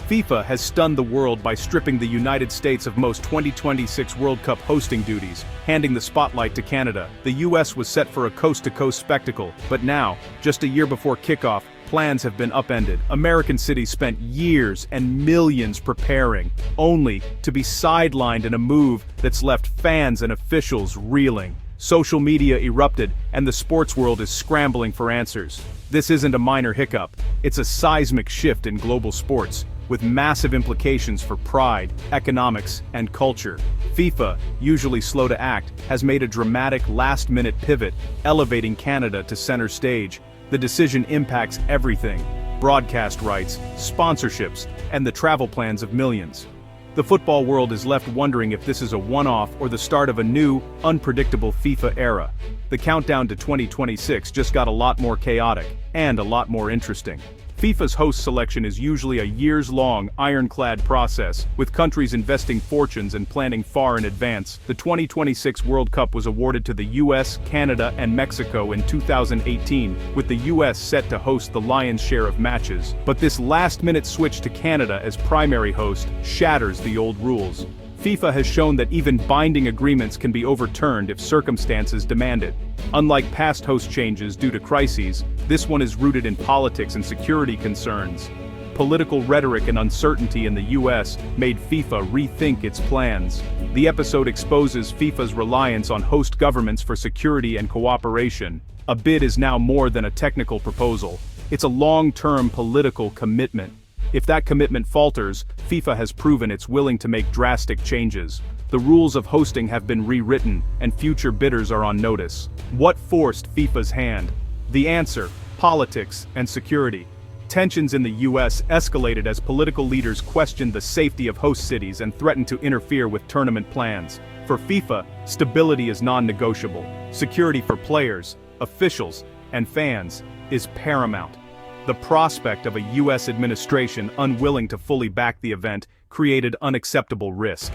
FIFA has stunned the world by stripping the United States of most 2026 World Cup hosting duties, handing the spotlight to Canada. The US was set for a coast-to-coast spectacle, but now, just a year before kickoff, plans have been upended. American cities spent years and millions preparing, only to be sidelined in a move that's left fans and officials reeling. Social media erupted, and the sports world is scrambling for answers. This isn't a minor hiccup, it's a seismic shift in global sports, with massive implications for pride, economics, and culture. FIFA, usually slow to act, has made a dramatic last-minute pivot, elevating Canada to center stage. The decision impacts everything: broadcast rights, sponsorships, and the travel plans of millions. The football world is left wondering if this is a one-off or the start of a new, unpredictable FIFA era. The countdown to 2026 just got a lot more chaotic, and a lot more interesting. FIFA's host selection is usually a years-long, ironclad process, with countries investing fortunes and planning far in advance. The 2026 World Cup was awarded to the US, Canada, and Mexico in 2018, with the US set to host the lion's share of matches. But this last-minute switch to Canada as primary host shatters the old rules. FIFA has shown that even binding agreements can be overturned if circumstances demand it. Unlike past host changes due to crises, this one is rooted in politics and security concerns. Political rhetoric and uncertainty in the US made FIFA rethink its plans. The episode exposes FIFA's reliance on host governments for security and cooperation. A bid is now more than a technical proposal. It's a long-term political commitment. If that commitment falters, FIFA has proven it's willing to make drastic changes. The rules of hosting have been rewritten, and future bidders are on notice. What forced FIFA's hand? The answer: politics and security. Tensions in the US escalated as political leaders questioned the safety of host cities and threatened to interfere with tournament plans. For FIFA, stability is non-negotiable. Security for players, officials, and fans is paramount. The prospect of a US administration unwilling to fully back the event created unacceptable risk.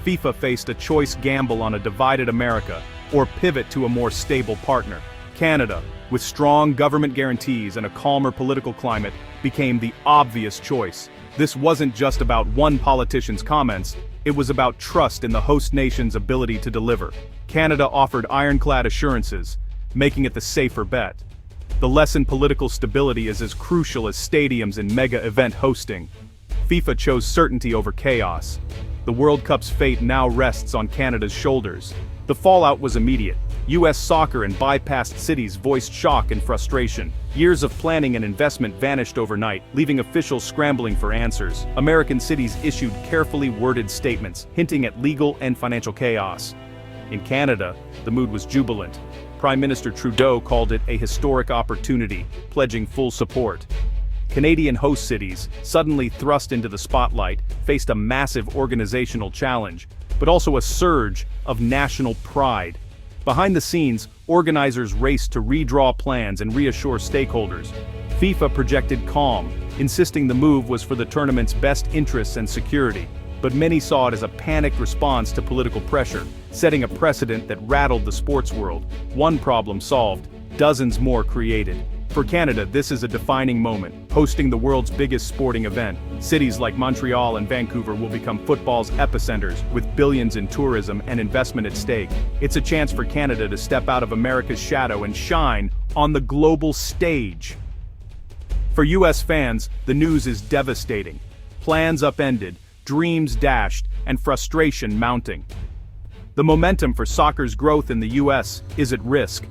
FIFA faced a choice gamble on a divided America, or pivot to a more stable partner. Canada, with strong government guarantees and a calmer political climate, became the obvious choice. This wasn't just about one politician's comments, it was about trust in the host nation's ability to deliver. Canada offered ironclad assurances, making it the safer bet. The lesson: political stability is as crucial as stadiums in mega-event hosting. FIFA chose certainty over chaos. The World Cup's fate now rests on Canada's shoulders. The fallout was immediate. US soccer and bypassed cities voiced shock and frustration. Years of planning and investment vanished overnight, leaving officials scrambling for answers. American cities issued carefully worded statements, hinting at legal and financial chaos. In Canada, the mood was jubilant. Prime Minister Trudeau called it a historic opportunity, pledging full support. Canadian host cities, suddenly thrust into the spotlight, faced a massive organizational challenge, but also a surge of national pride. Behind the scenes, organizers raced to redraw plans and reassure stakeholders. FIFA projected calm, insisting the move was for the tournament's best interests and security. But many saw it as a panicked response to political pressure, setting a precedent that rattled the sports world. One problem solved, dozens more created. For Canada, this is a defining moment, hosting the world's biggest sporting event. Cities like Montreal and Vancouver will become football's epicenters, with billions in tourism and investment at stake. It's a chance for Canada to step out of America's shadow and shine on the global stage. For US fans, the news is devastating. Plans upended, dreams dashed, and frustration mounting. The momentum for soccer's growth in the US is at risk.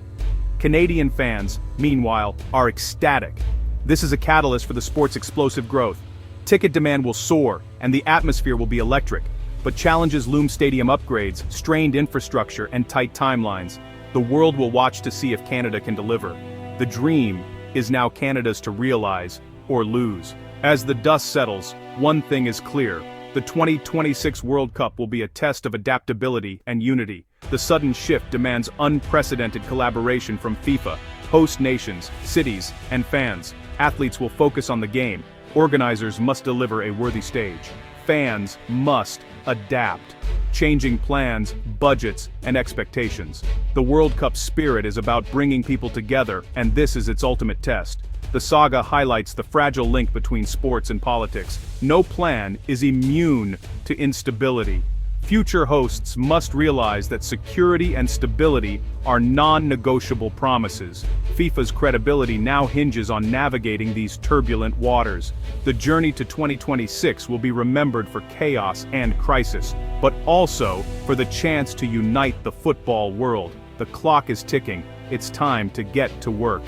Canadian fans, meanwhile, are ecstatic. This is a catalyst for the sport's explosive growth. Ticket demand will soar, and the atmosphere will be electric. But challenges loom: stadium upgrades, strained infrastructure, and tight timelines. The world will watch to see if Canada can deliver. The dream is now Canada's to realize, or lose. As the dust settles, one thing is clear: the 2026 World Cup will be a test of adaptability and unity. The sudden shift demands unprecedented collaboration from FIFA, host nations, cities, and fans. Athletes will focus on the game. Organizers must deliver a worthy stage. Fans must adapt, changing plans, budgets, and expectations. The World Cup spirit is about bringing people together, and this is its ultimate test. The saga highlights the fragile link between sports and politics. No plan is immune to instability. Future hosts must realize that security and stability are non-negotiable promises. FIFA's credibility now hinges on navigating these turbulent waters. The journey to 2026 will be remembered for chaos and crisis, but also for the chance to unite the football world. The clock is ticking. It's time to get to work.